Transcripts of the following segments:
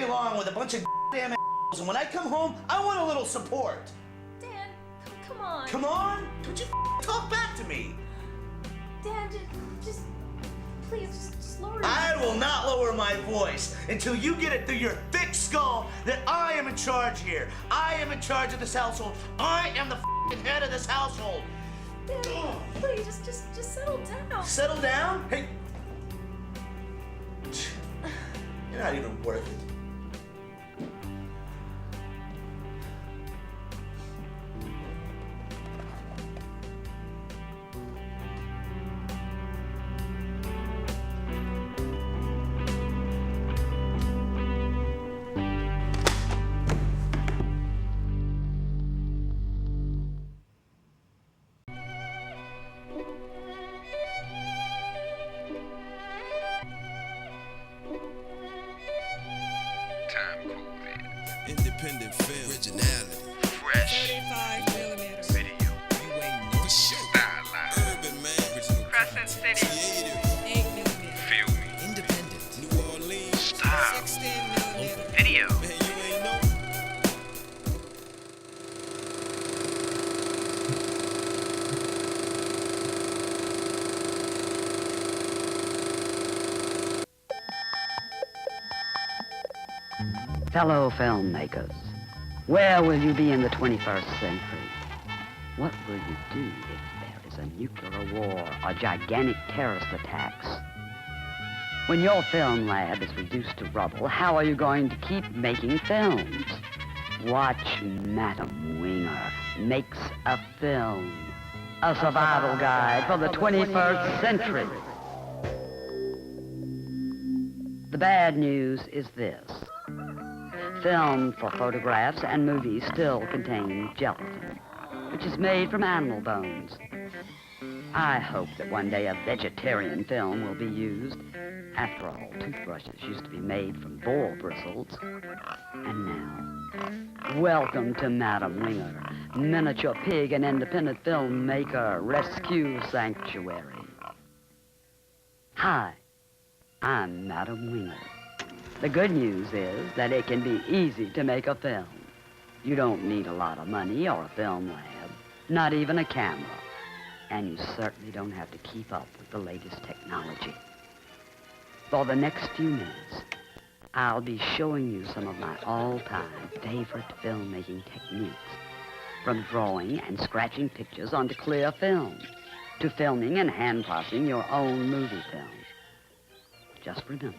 along with a bunch of damn and when I come home, I want a little support. Dan, come on. Come on? Don't you talk back to me. Dan, just please, just lower your I will not lower my voice until you get it through your thick skull that I am in charge here. I am in charge of this household. I am the head of this household. Dan, please, just settle down. Settle down? Hey. You're not even worth it. Independent film, originality, fresh, 35mm video, you ain't no style, urban man, original Crescent City, creative, 8mm filmy, independent, New Orleans, style, 16mm video. Man, you ain't know. Fellow filmmakers, where will you be in the 21st century? What will you do if there is a nuclear war or gigantic terrorist attacks? When your film lab is reduced to rubble, how are you going to keep making films? Watch Madam Winger Makes a Film, a survival guide for the 21st century. The bad news is this. Film for photographs and movies still contain gelatin, which is made from animal bones. I hope that one day a vegetarian film will be used. After all, toothbrushes used to be made from boar bristles. And now, welcome to Madam Winger, miniature pig and independent filmmaker rescue sanctuary. Hi, I'm Madam Winger. The good news is that it can be easy to make a film. You don't need a lot of money or a film lab, not even a camera. And you certainly don't have to keep up with the latest technology. For the next few minutes, I'll be showing you some of my all-time favorite filmmaking techniques, from drawing and scratching pictures onto clear film, to filming and hand-processing your own movie film. Just remember,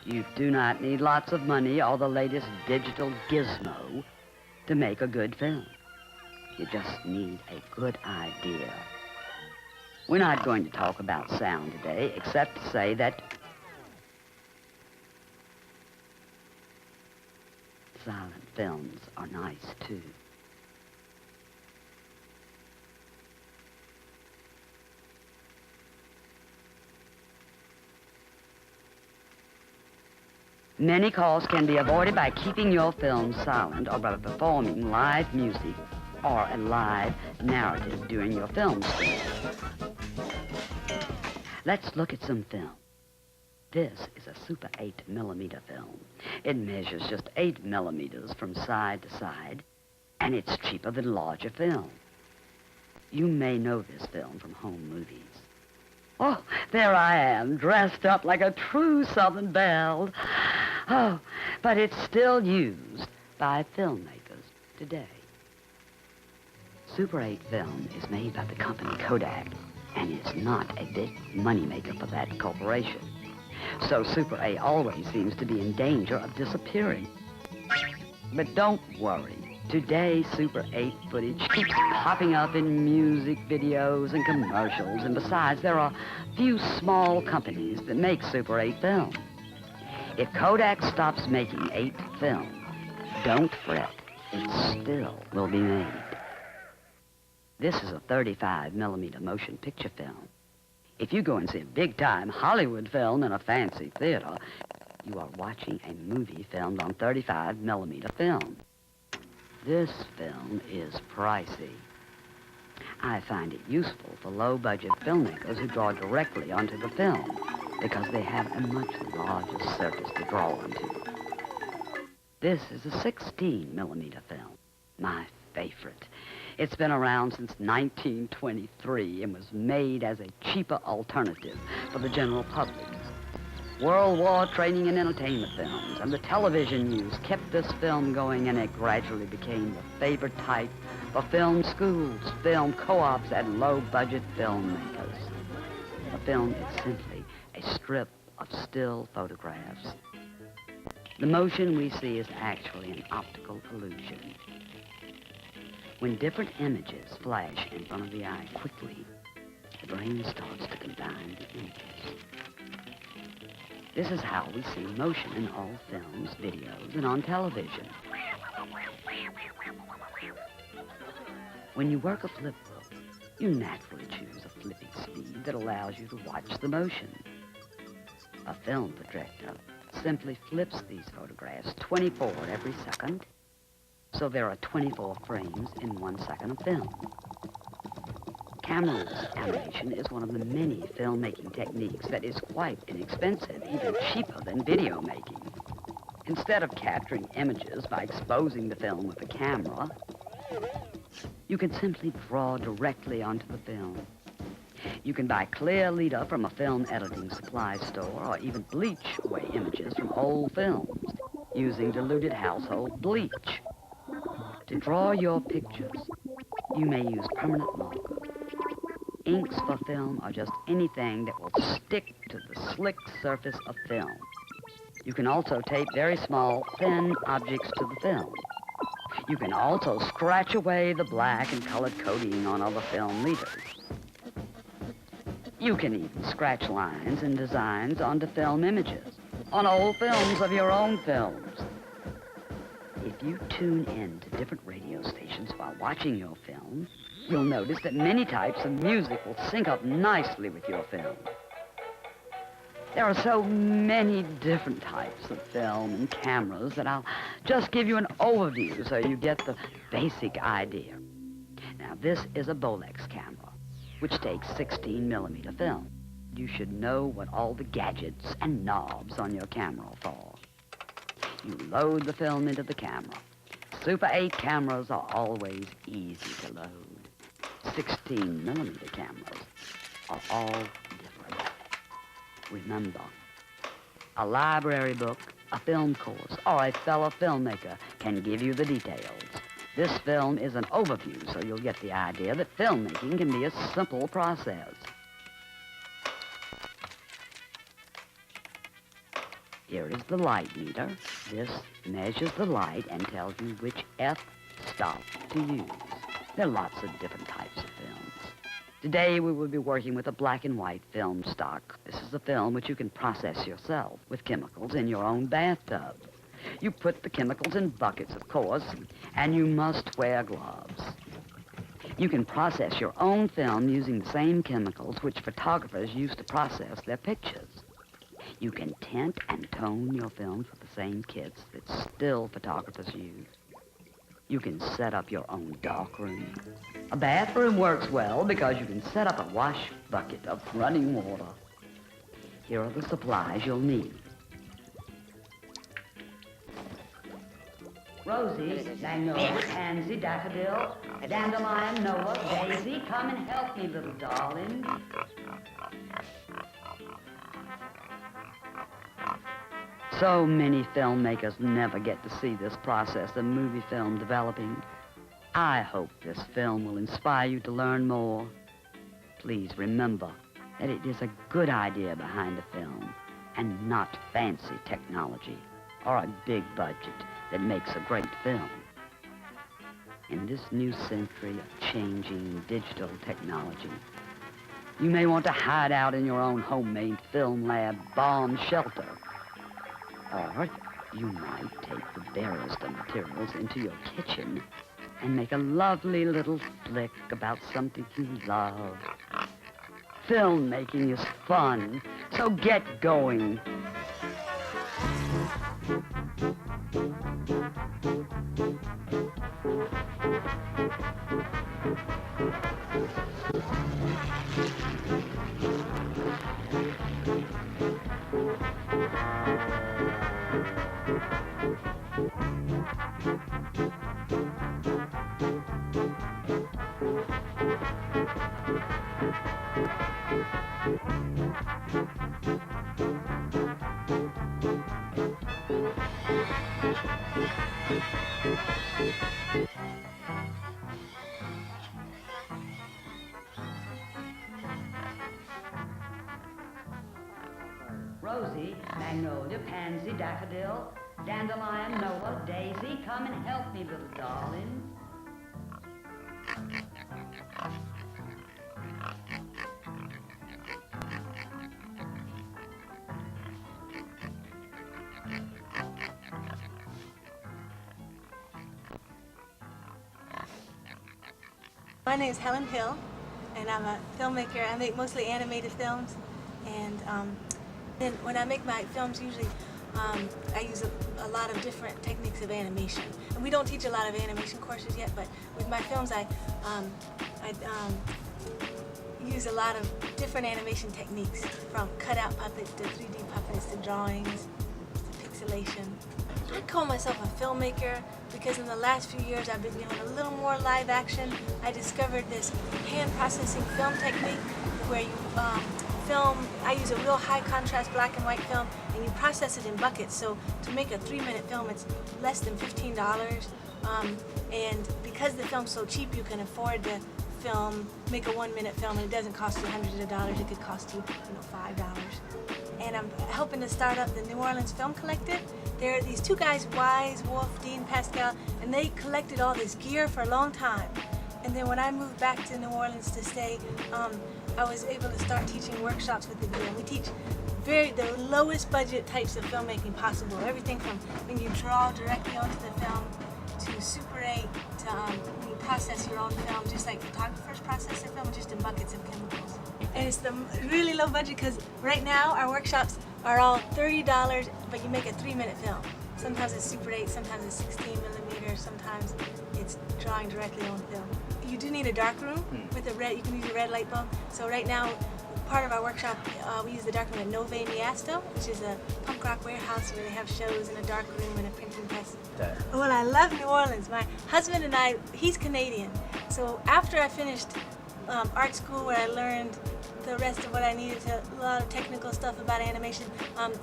you do not need lots of money or the latest digital gizmo to make a good film. You just need a good idea. We're not going to talk about sound today, except to say that silent films are nice, too. Many calls can be avoided by keeping your film silent or by performing live music or a live narrative during your film scene. Let's look at some film. This is a Super 8mm film. It measures just 8 millimeters from side to side, and it's cheaper than larger film. You may know this film from home movies. Oh, there I am, dressed up like a true Southern belle. Oh, but it's still used by filmmakers today. Super 8 film is made by the company Kodak, and it's not a big moneymaker for that corporation. So Super 8 always seems to be in danger of disappearing. But don't worry. Today, Super 8 footage keeps popping up in music videos and commercials, and besides, there are few small companies that make Super 8 film. If Kodak stops making 8 film, don't fret, it still will be made. This is a 35mm motion picture film. If you go and see a big-time Hollywood film in a fancy theater, you are watching a movie filmed on 35mm film. This film is pricey. I find it useful for low-budget filmmakers who draw directly onto the film because they have a much larger surface to draw onto. This is a 16mm film, my favorite. It's been around since 1923 and was made as a cheaper alternative for the general public. World War training and entertainment films and the television use kept this film going, and it gradually became the favored type for film schools, film co-ops, and low-budget filmmakers. A film is simply a strip of still photographs. The motion we see is actually an optical illusion. When different images flash in front of the eye quickly, the brain starts to combine the images. This is how we see motion in all films, videos, and on television. When you work a flip book, you naturally choose a flipping speed that allows you to watch the motion. A film projector simply flips these photographs 24 every second, so there are 24 frames in 1 second of film. Cameraless animation is one of the many filmmaking techniques that is quite inexpensive, even cheaper than video making. Instead of capturing images by exposing the film with a camera, you can simply draw directly onto the film. You can buy clear leader from a film editing supply store, or even bleach away images from old films using diluted household bleach. To draw your pictures, you may use permanent marker. Inks for film are just anything that will stick to the slick surface of film. You can also tape very small, thin objects to the film. You can also scratch away the black and colored coating on other film leaders. You can even scratch lines and designs onto film images, on old films of your own films. If you tune in to different radio stations while watching your film, you'll notice that many types of music will sync up nicely with your film. There are so many different types of film and cameras that I'll just give you an overview so you get the basic idea. Now, this is a Bolex camera, which takes 16mm film. You should know what all the gadgets and knobs on your camera are for. You load the film into the camera. Super 8 cameras are always easy to load. 16mm cameras are all different. Remember, a library book, a film course, or a fellow filmmaker can give you the details. This film is an overview, so you'll get the idea that filmmaking can be a simple process. Here is the light meter. This measures the light and tells you which f-stop to use. There are lots of different types of films. Today we will be working with a black and white film stock. This is a film which you can process yourself with chemicals in your own bathtub. You put the chemicals in buckets, of course, and you must wear gloves. You can process your own film using the same chemicals which photographers use to process their pictures. You can tint and tone your films with the same kits that still photographers use. You can set up your own darkroom. A bathroom works well because you can set up a wash bucket of running water. Here are the supplies you'll need. Rosie, magnolia, pansy, daffodil, dandelion, NOLA, daisy, come and help me, little darling. So many filmmakers never get to see this process of movie film developing. I hope this film will inspire you to learn more. Please remember that it is a good idea behind a film and not fancy technology or a big budget that makes a great film. In this new century of changing digital technology, you may want to hide out in your own homemade film lab bomb shelter. Or you might take the barest of materials into your kitchen and make a lovely little flick about something you love. Filmmaking is fun, so get going. Daffodil, Dandelion, Nola, Daisy, come and help me, little darling. My name is Helen Hill, and I'm a filmmaker. I make mostly animated films, and then when I make my films, usually I use a lot of different techniques of animation. And we don't teach a lot of animation courses yet, but with my films, I use a lot of different animation techniques, from cutout puppets to 3D puppets to drawings to pixelation. I call myself a filmmaker because in the last few years I've been doing a little more live action. I discovered this hand processing film technique where you film, I use a real high contrast black and white film, and you process it in buckets. So to make a 3-minute film, it's less than $15. And because the film's so cheap, you can afford to make a 1-minute film, and it doesn't cost you hundreds of dollars. It could cost you, $5. And I'm helping to start up the New Orleans Film Collective. There are these two guys, Wise, Wolf, Dean, Pascal, and they collected all this gear for a long time. And then when I moved back to New Orleans to stay, I was able to start teaching workshops with the gear. And we teach the lowest budget types of filmmaking possible. Everything from when you draw directly onto the film to Super 8 to when you process your own film, just like photographers process their film, just in buckets of chemicals. And it's the really low budget because right now our workshops are all $30, but you make a 3-minute film. Sometimes it's Super 8, sometimes it's 16mm, sometimes it's drawing directly on film. You do need a dark room with a red, you can use a red light bulb. So right now, part of our workshop, we use the dark room at Nove Miasto, which is a punk rock warehouse where they have shows in a dark room and a printing press. Well, I love New Orleans. My husband and I, he's Canadian. So after I finished art school where I learned the rest of what I needed to, a lot of technical stuff about animation.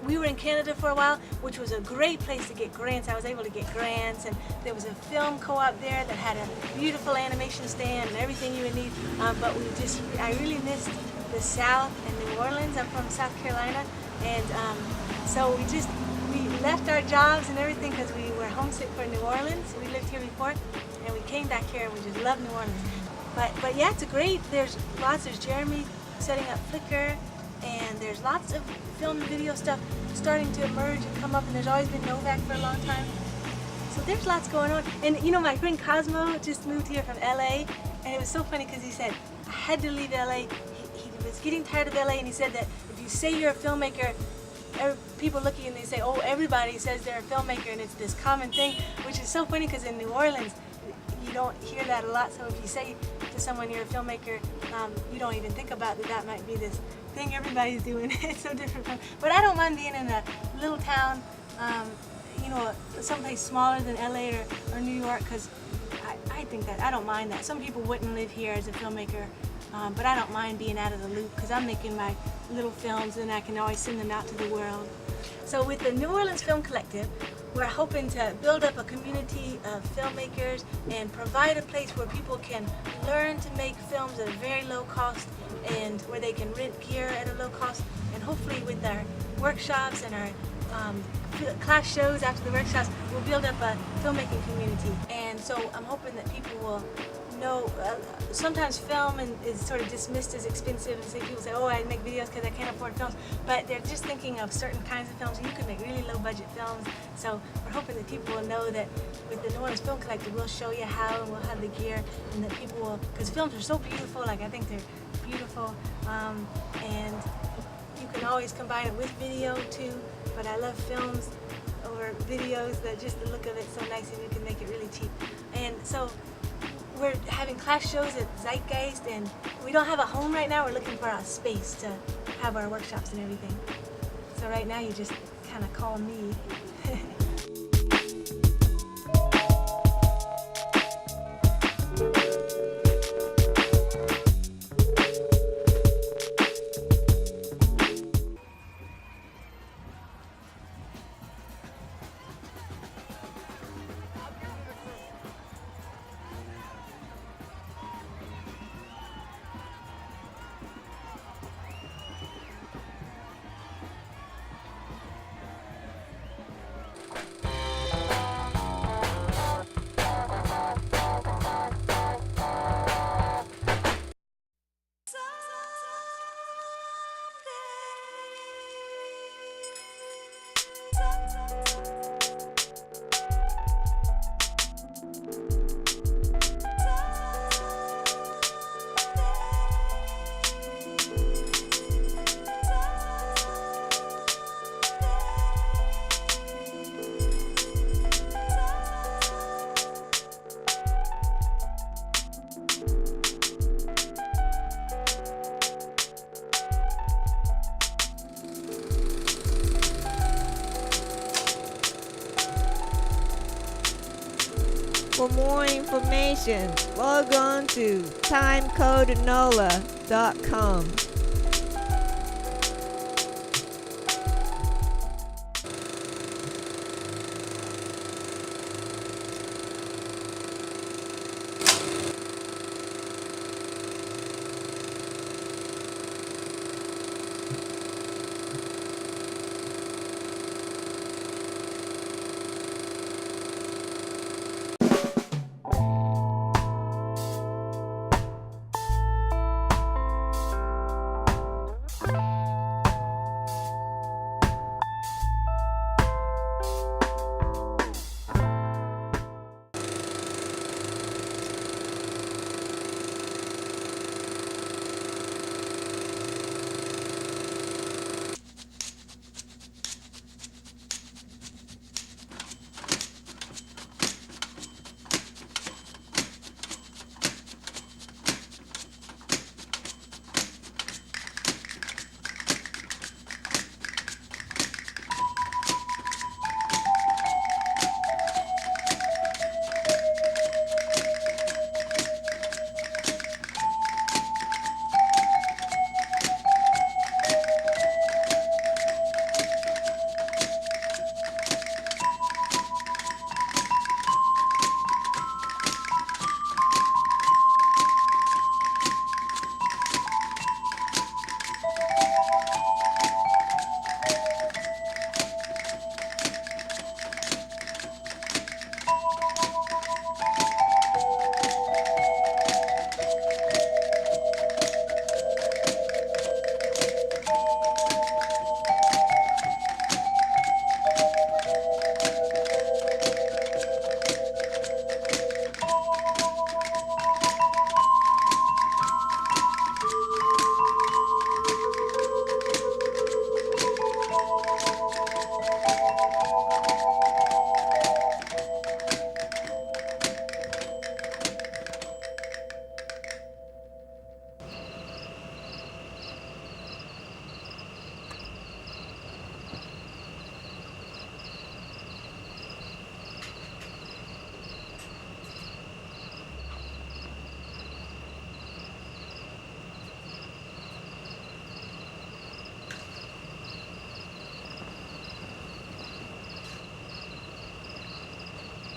We were in Canada for a while, which was a great place to get grants. I was able to get grants, and there was a film co-op there that had a beautiful animation stand and everything you would need. But I really missed the South and New Orleans. I'm from South Carolina, and so we left our jobs and everything because we were homesick for New Orleans. We lived here before, and we came back here and we just love New Orleans. But yeah, it's great. There's Jeremy setting up Flickr, and there's lots of film and video stuff starting to emerge and come up, and there's always been Novak for a long time. So there's lots going on. And my friend Cosmo just moved here from LA, and it was so funny because he said, I had to leave LA. He was getting tired of LA, and he said that if you say you're a filmmaker, people look at you and they say, oh, everybody says they're a filmmaker, and it's this common thing, which is so funny because in New Orleans, you don't hear that a lot. So if you say to someone you're a filmmaker, you don't even think about that might be this thing everybody's doing. It's so different from, but I don't mind being in a little town, someplace smaller than LA or New York, because I think that, I don't mind that. Some people wouldn't live here as a filmmaker, but I don't mind being out of the loop because I'm making my little films and I can always send them out to the world. So with the New Orleans Film Collective, we're hoping to build up a community of filmmakers and provide a place where people can learn to make films at a very low cost, and where they can rent gear at a low cost. And hopefully with our workshops and our class shows after the workshops, we'll build up a filmmaking community. And so I'm hoping that people will know, sometimes film is sort of dismissed as expensive, and people say, oh, I make videos because I can't afford films, but they're just thinking of certain kinds of films, and you can make really low budget films. So we're hoping that people will know that with the New Orleans Film Collective, we'll show you how, and we'll have the gear, and that people will, because films are so beautiful, I think they're beautiful, and you can always combine it with video too, but I love films over videos, that just the look of it's so nice, and you can make it really cheap. And so we're having class shows at Zeitgeist, and we don't have a home right now. We're looking for a space to have our workshops and everything. So right now you just kind of call me. For more information, log on to timecodenola.com.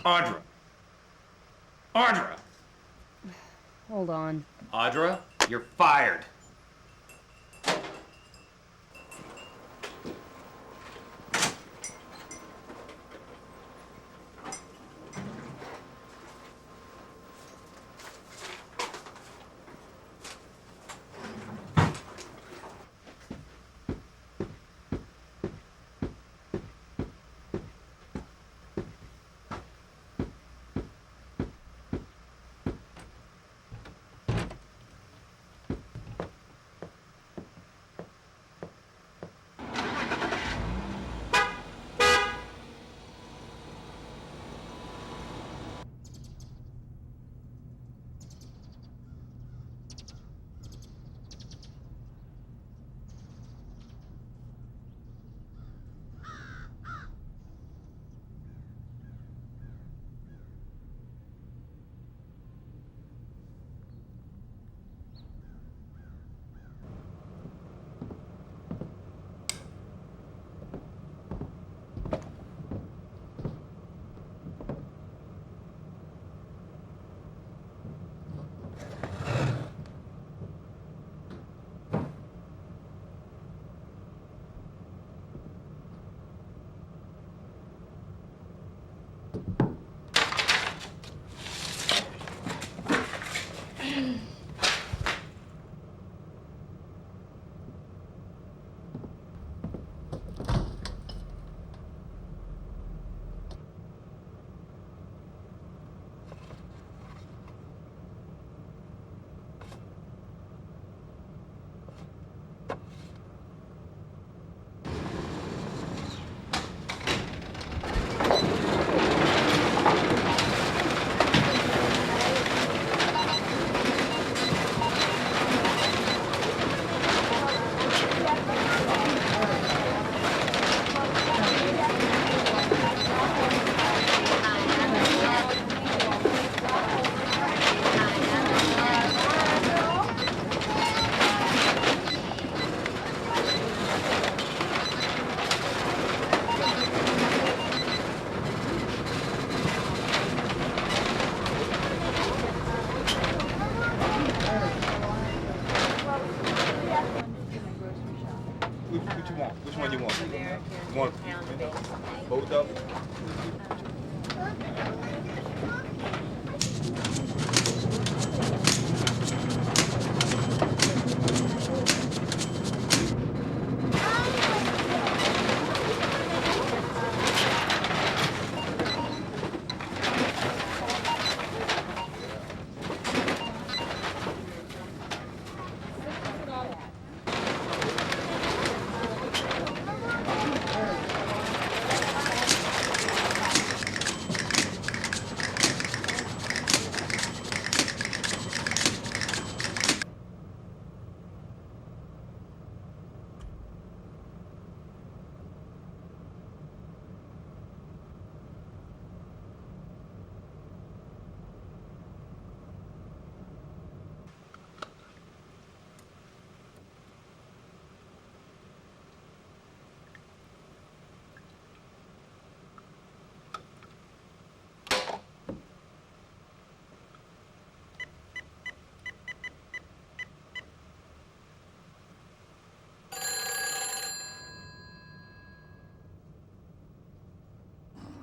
Audra. Audra. Hold on. Audra, you're fired.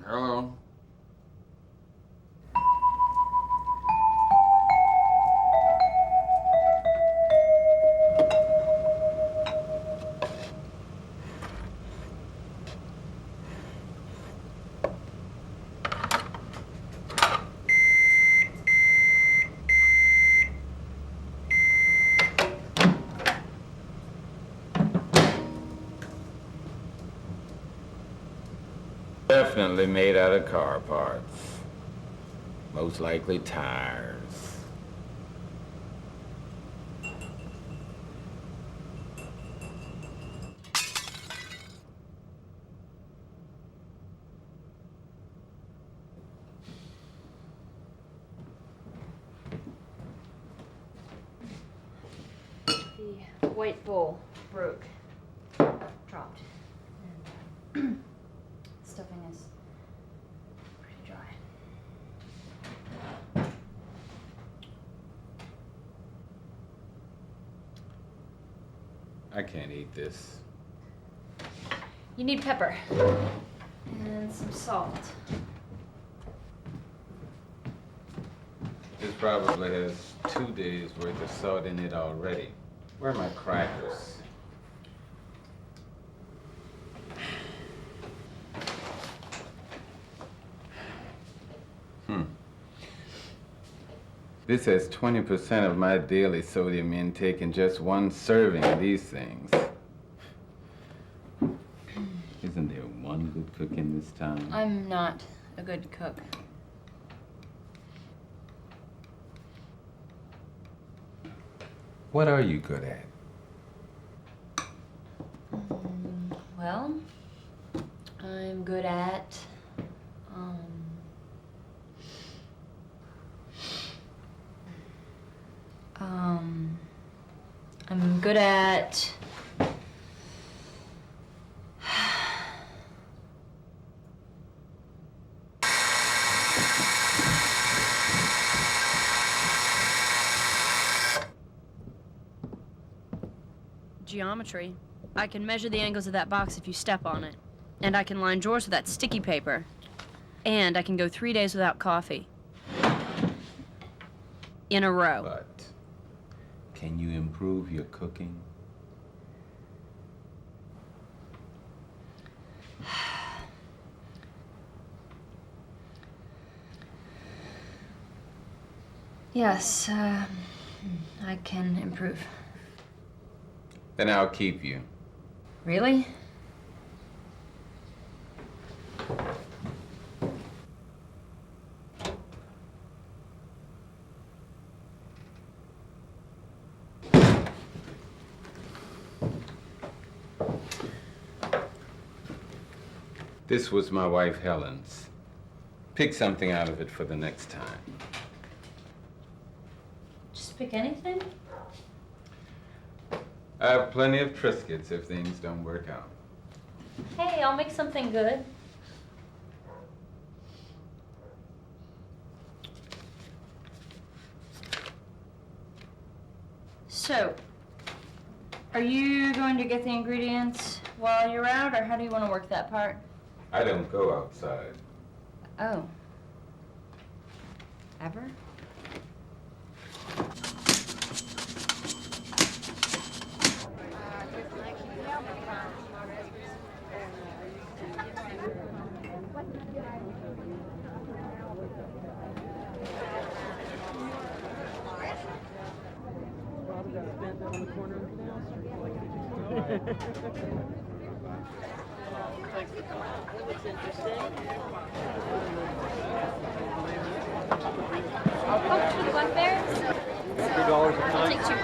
Hello? Definitely made out of car parts. Most likely tires. The white bowl broke. Dropped. And stuffing is pretty dry. I can't eat this. You need pepper. And some salt. This probably has 2 days worth of salt in it already. Where are my crackers? This has 20% of my daily sodium intake in just one serving of these things. Isn't there one good cook in this town? I'm not a good cook. What are you good at? Well, I'm good at, I'm good at, geometry. I can measure the angles of that box if you step on it. And I can line drawers with that sticky paper. And I can go 3 days without coffee. In a row. But can you improve your cooking? Yes, I can improve. Then I'll keep you. Really? This was my wife Helen's. Pick something out of it for the next time. Just pick anything? I have plenty of Triscuits if things don't work out. Hey, I'll make something good. So, are you going to get the ingredients while you're out, or how do you want to work that part? I don't go outside. Oh. Ever? $2 a time. Take two.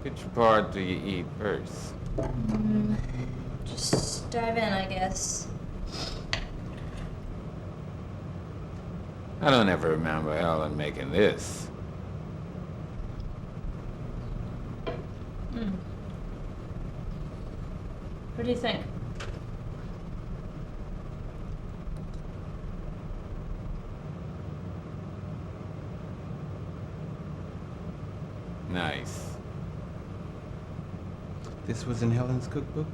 Which part do you eat first? Just dive in, I guess. I don't ever remember Helen making this. What do you think? Nice. This was in Helen's cookbook?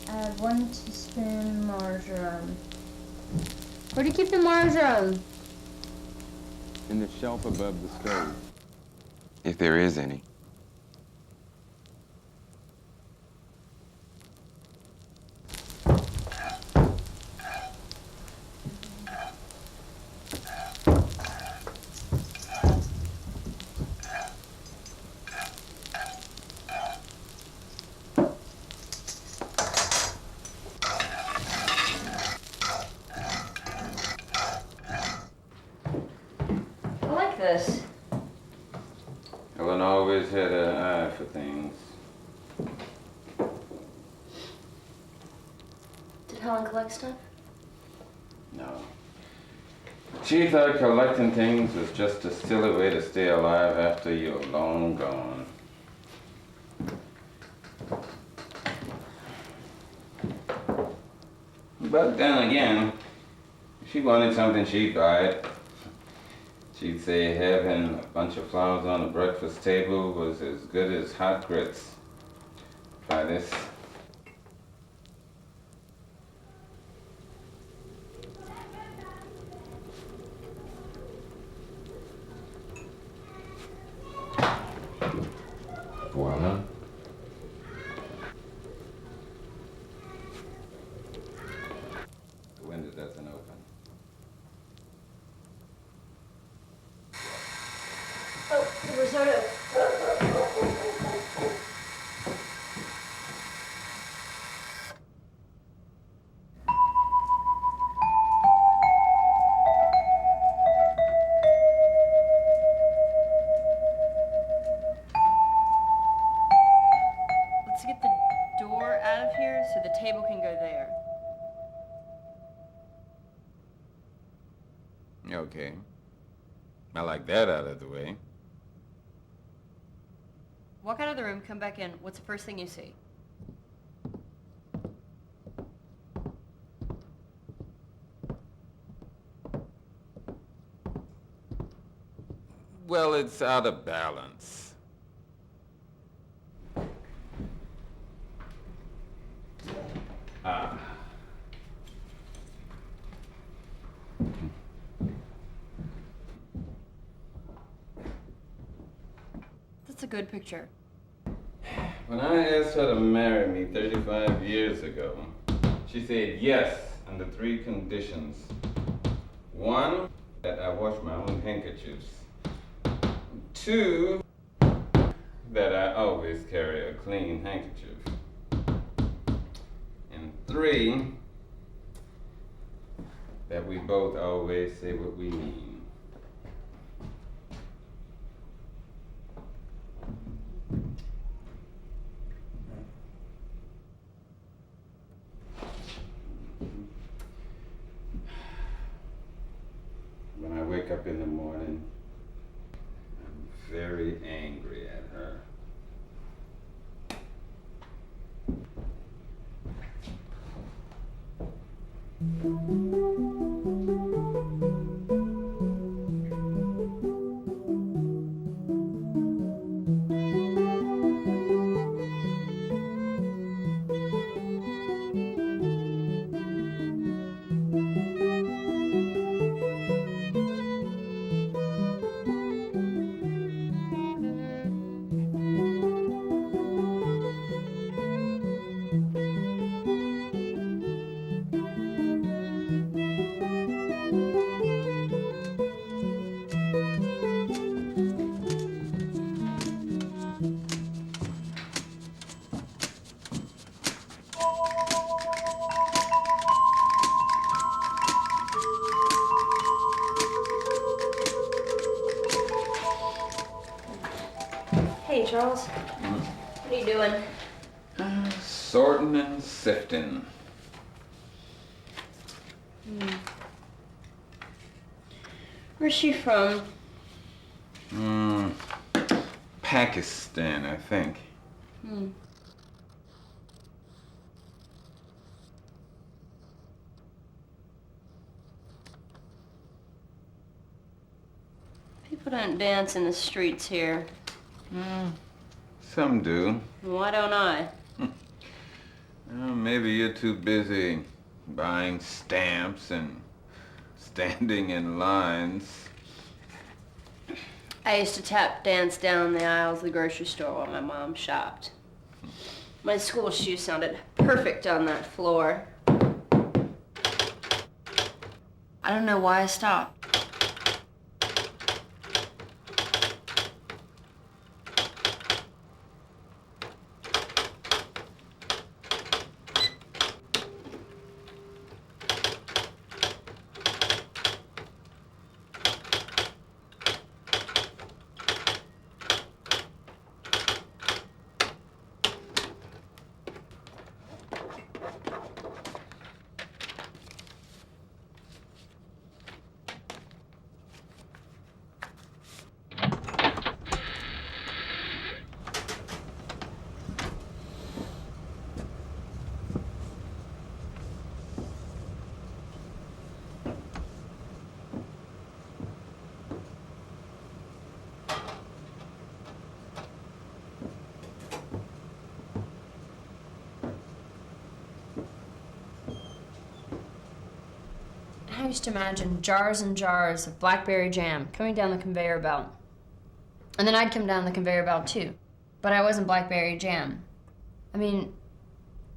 Add 1 teaspoon marjoram. Where do you keep the marjoram? In the shelf above the stove. If there is any. This. Helen always had an eye for things. Did Helen collect stuff? No. She thought collecting things was just a silly way to stay alive after you're long gone. But then again, if she wanted something, she'd buy it. She'd say having a bunch of flowers on the breakfast table was as good as hot grits. Try this. Voila. so the table can go there. Okay. I like that out of the way. Walk out of the room, come back in. What's the first thing you see? Well, it's out of balance. Ah. That's a good picture. When I asked her to marry me 35 years ago, she said yes under 3 conditions. 1, that I wash my own handkerchiefs. 2, that I always carry a clean handkerchief. And 3, that we both always say what we mean. When I wake up in the morning, I'm very angry at her. Hey, Charles. What are you doing? Sorting and sifting. Where's she from? Pakistan, I think. People don't dance in the streets here. Some do. Why don't I? Maybe you're too busy buying stamps and standing in lines. I used to tap dance down the aisles of the grocery store while my mom shopped. My school shoes sounded perfect on that floor. I don't know why I stopped. I used to imagine jars and jars of blackberry jam coming down the conveyor belt. And then I'd come down the conveyor belt too. But I wasn't blackberry jam. I mean,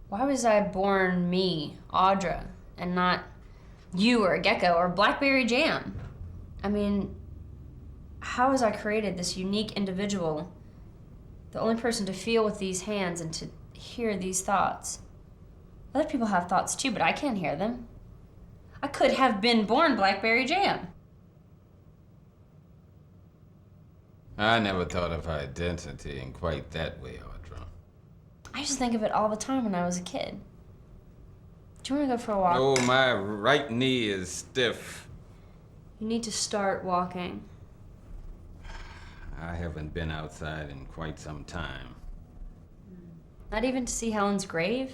why was I born me, Audra, and not you or a gecko or blackberry jam? I mean, how was I created this unique individual, the only person to feel with these hands and to hear these thoughts? Other people have thoughts too, but I can't hear them. I could have been born blackberry jam. I never thought of identity in quite that way, Audra. I used to think of it all the time when I was a kid. Do you want to go for a walk? Oh, my right knee is stiff. You need to start walking. I haven't been outside in quite some time. Not even to see Helen's grave?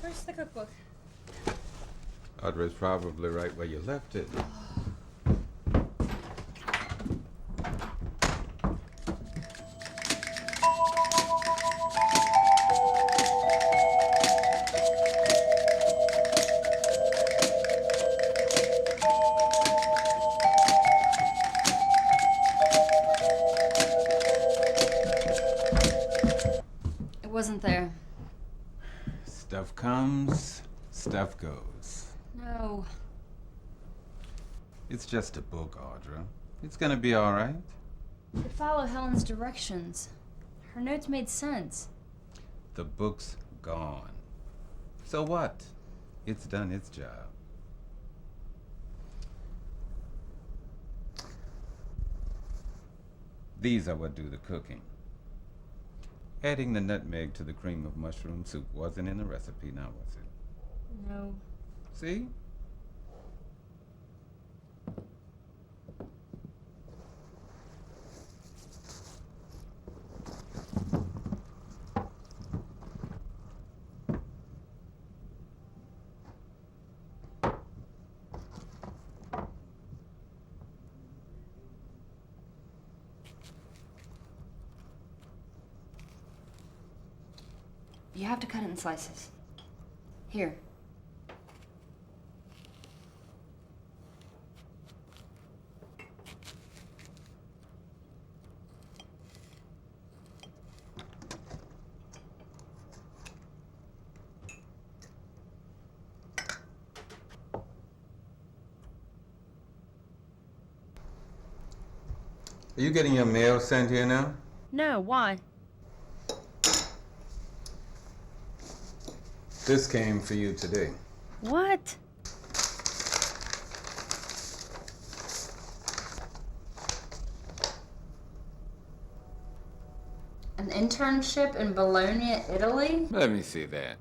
Where's the cookbook? Audra's probably right where you left it. It wasn't there. Stuff comes, stuff goes. No. It's just a book, Audra. It's gonna be all right. To follow Helen's directions. Her notes made sense. The book's gone. So what? It's done its job. These are what do the cooking. Adding the nutmeg to the cream of mushroom soup wasn't in the recipe, now was it? No. See? You have to cut it in slices. Here. Are you getting your mail sent here now? No, why? This came for you today. What? An internship in Bologna, Italy? Let me see that.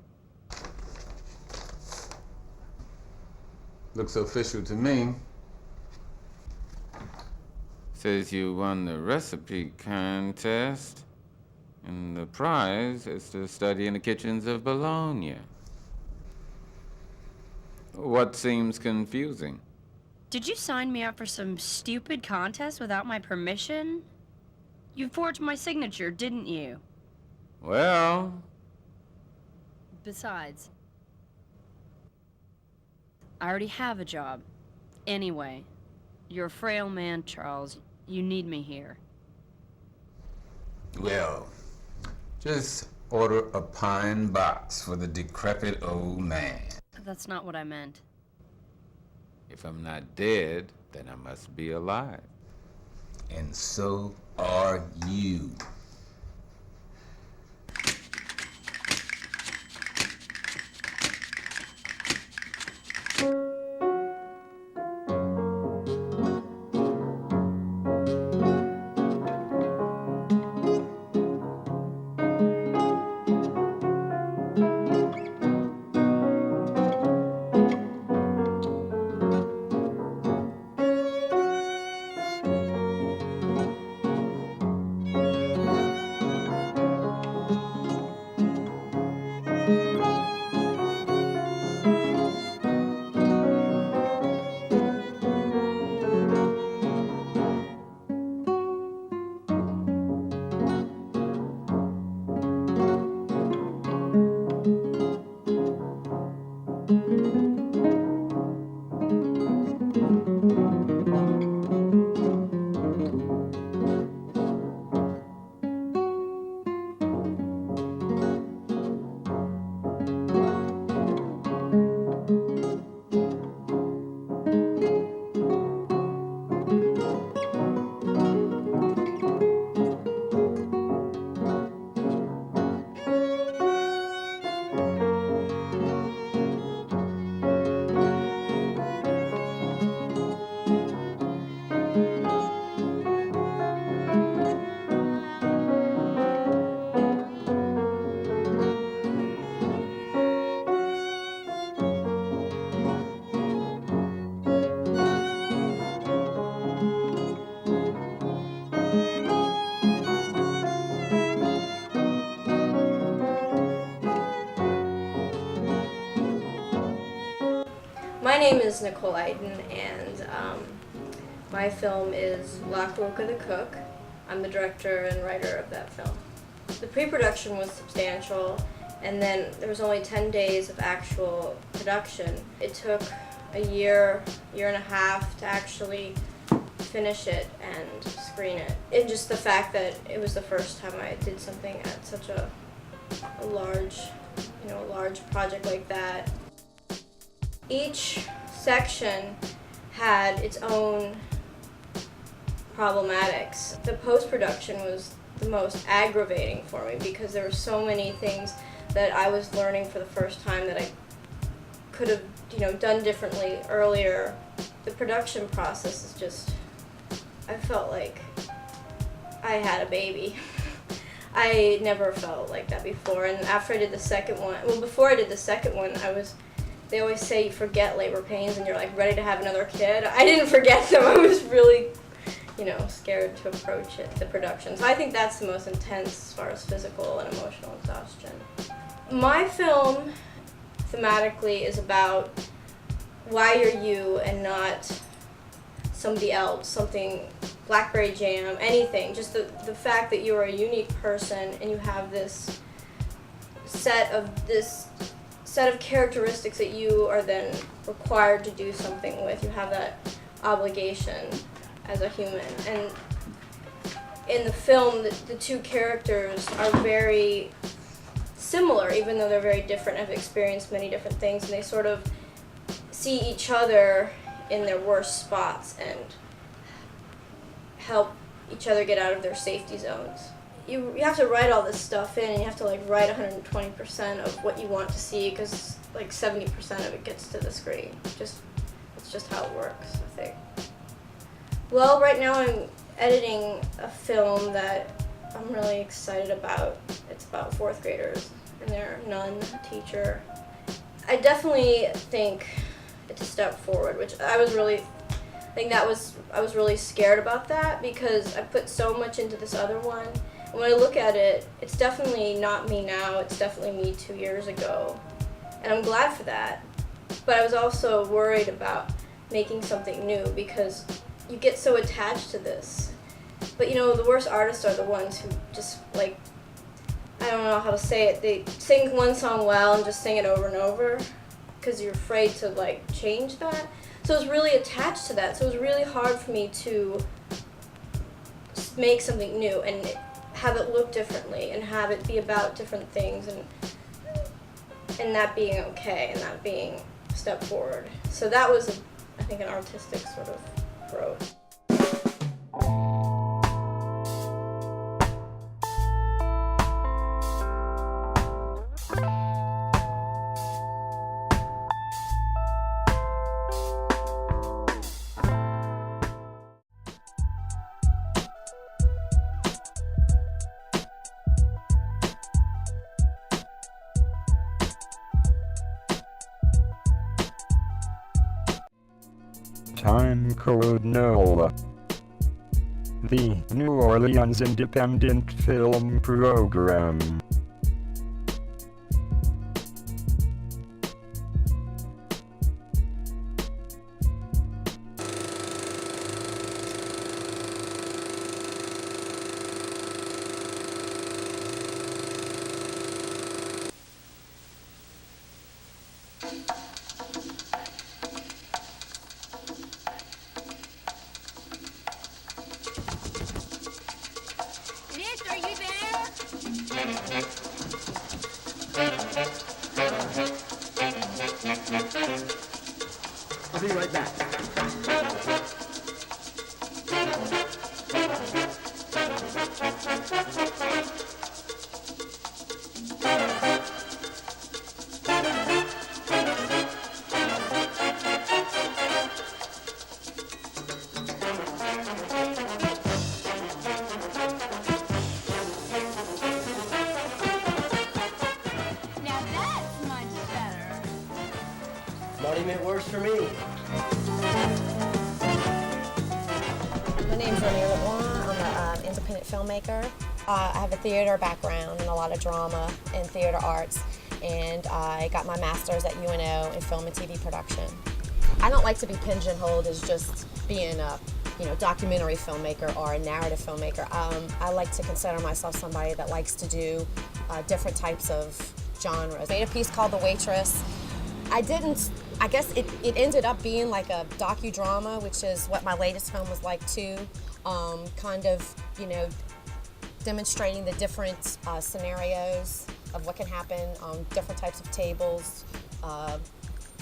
Looks official to me. Says you won the recipe contest, and the prize is to study in the kitchens of Bologna. What seems confusing? Did you sign me up for some stupid contest without my permission? You forged my signature, didn't you? Well, Besides, I already have a job. Anyway, you're a frail man, Charles. You need me here. well, just order a pine box for the decrepit old man. That's not what I meant. If I'm not dead, then I must be alive. And so are you. name is Nicole Eiden, and my film is Cuoca the Cook. I'm the director and writer of that film. The pre-production was substantial, and then there was only 10 days of actual production. It took a year and a half to actually finish it and screen it. And just the fact that it was the first time I did something at such a large, large project like that. Each section had its own problematics. The post-production was the most aggravating for me because there were so many things that I was learning for the first time that I could have, done differently earlier. The production process is just, I felt like I had a baby. I never felt like that before, and after I did the second one, before I did the second one, they always say you forget labor pains and you're like ready to have another kid. I didn't forget them. I was really, scared to approach the production. So I think that's the most intense as far as physical and emotional exhaustion. My film, thematically, is about why you're you and not somebody else, something, Blackberry Jam, anything. Just the fact that you're a unique person and you have this set of characteristics that you are then required to do something with. You have that obligation as a human. And in the film, the two characters are very similar, even though they're very different, have experienced many different things, and they sort of see each other in their worst spots and help each other get out of their safety zones. You have to write all this stuff in, and you have to write 120% of what you want to see, because 70% of it gets to the screen. It's just how it works, I think. Well, right now I'm editing a film that I'm really excited about. It's about 4th graders and their nun teacher. I definitely think it's a step forward, which I was really scared about that because I put so much into this other one. And when I look at it, it's definitely not me now, it's definitely me 2 years ago. And I'm glad for that. But I was also worried about making something new because you get so attached to this. But the worst artists are the ones who just I don't know how to say it, they sing one song well and just sing it over and over because you're afraid to change that. So I was really attached to that. So it was really hard for me to make something new and have it look differently and have it be about different things and that being okay and that being a step forward. So that was, I think, an artistic sort of growth. Timecode NOLA, the New Orleans Independent Film Program. Are you there? I'll be right back. It works for me. My name's I'm an independent filmmaker. I have a theater background and a lot of drama and theater arts, and I got my master's at UNO in film and TV production. I don't like to be pigeonholed as just being a documentary filmmaker or a narrative filmmaker. I like to consider myself somebody that likes to do different types of genres. I made a piece called The Waitress. I guess it ended up being like a docudrama, which is what my latest film was like too. Kind of, demonstrating the different scenarios of what can happen on different types of tables,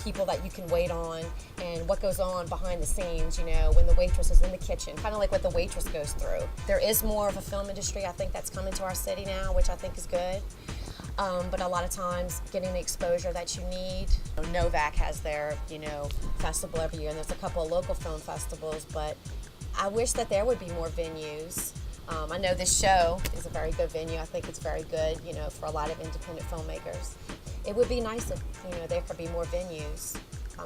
people that you can wait on, and what goes on behind the scenes, when the waitress is in the kitchen, kind of like what the waitress goes through. There is more of a film industry, I think, that's coming to our city now, which I think is good. But a lot of times getting the exposure that you need. Novak has their, festival every year, and there's a couple of local film festivals, but I wish that there would be more venues. I know this show is a very good venue. I think it's very good, for a lot of independent filmmakers. It would be nice if, there could be more venues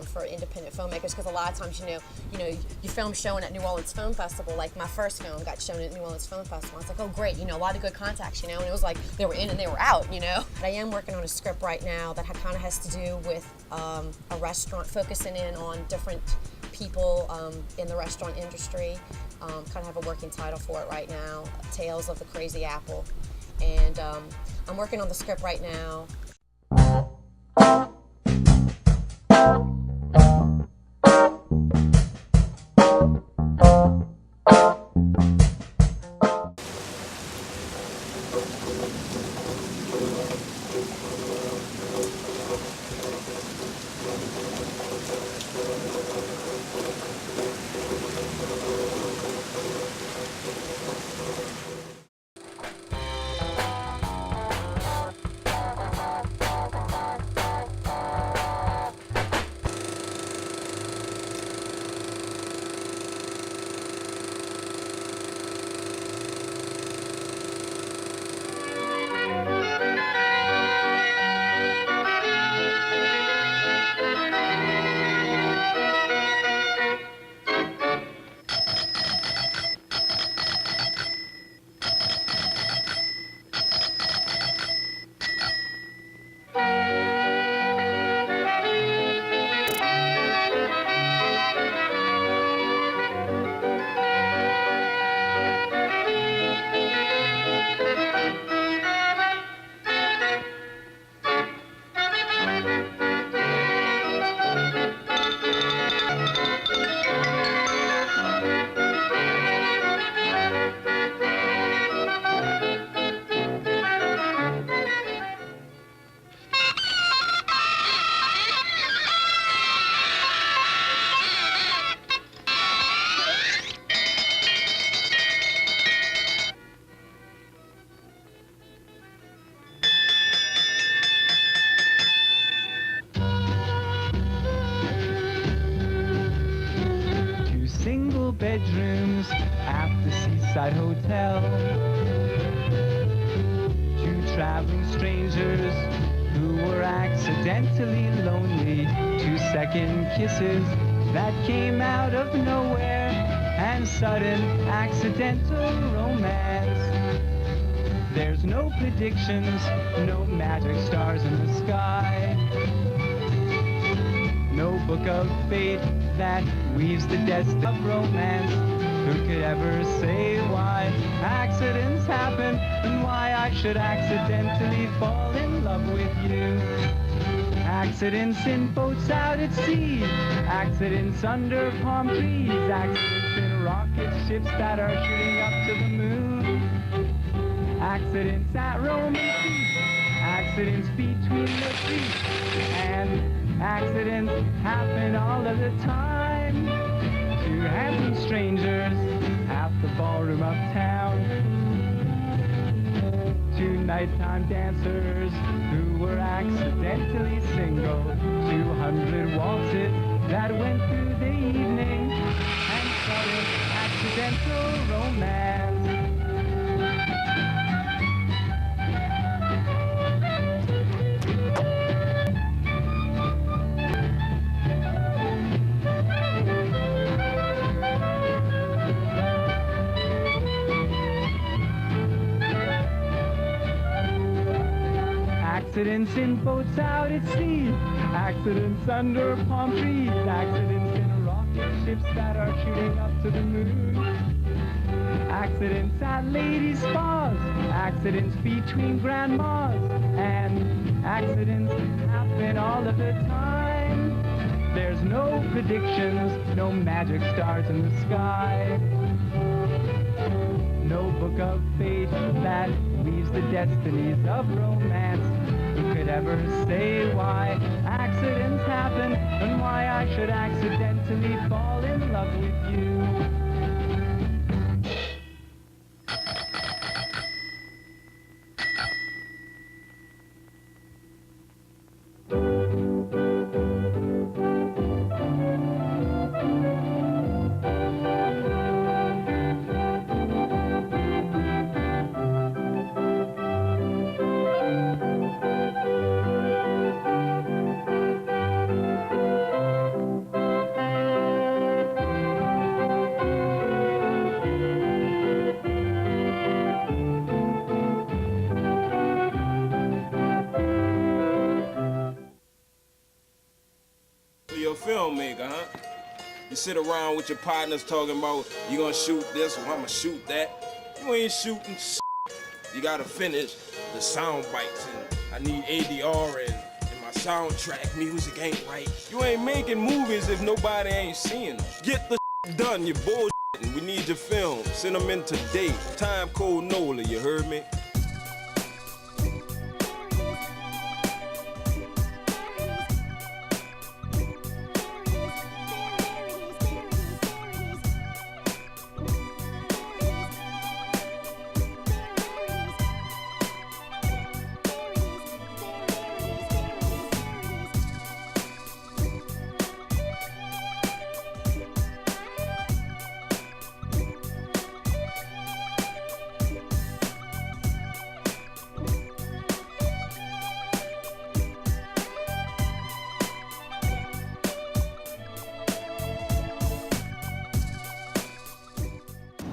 for independent filmmakers, because a lot of times, you film showing at New Orleans Film Festival. Like my first film got shown at New Orleans Film Festival. I was like, oh great, a lot of good contacts, and it was like they were in and they were out, But I am working on a script right now that kind of has to do with a restaurant, focusing in on different people in the restaurant industry. Kind of have a working title for it right now, Tales of the Crazy Apple. And I'm working on the script right now. Bedrooms at the seaside hotel. Two traveling strangers who were accidentally lonely. 2 second kisses that came out of nowhere, and sudden accidental romance. There's no predictions, no magic stars in the sky, no book of fate that weaves the destiny of romance. Who could ever say why accidents happen, and why I should accidentally fall in love with you? Accidents in boats out at sea, accidents under palm trees, accidents in rocket ships that are shooting up to the moon, accidents at Roman streets, accidents between the streets, and accidents happen all of the time to handsome strangers at the ballroom uptown, to nighttime dancers who were accidentally single, 200 waltzes that went through the evening, and sudden accidental romance. Accidents in boats out at sea, accidents under palm trees, accidents in rocket ships that are shooting up to the moon. Accidents at ladies' spas, accidents between grandmas, and accidents happen all of the time. There's no predictions, no magic stars in the sky. No book of fate that weaves the destinies of romance. Who could ever say why accidents happen and why I should accidentally fall in love with you? You're a filmmaker, huh? You sit around with your partners talking about you gonna shoot this or I'm gonna shoot that. You ain't shooting shit. You gotta finish the sound bites and I need ADR and my soundtrack music ain't right. You ain't making movies if nobody ain't seeing them. Get the done, you bullshitting. We need your film. Send them in today. Timecode NOLA, you heard me?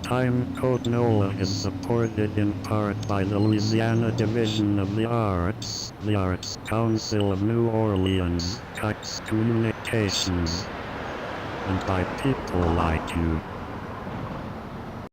Timecode NOLA is supported in part by the Louisiana Division of the Arts Council of New Orleans, Cox Communications, and by people like you.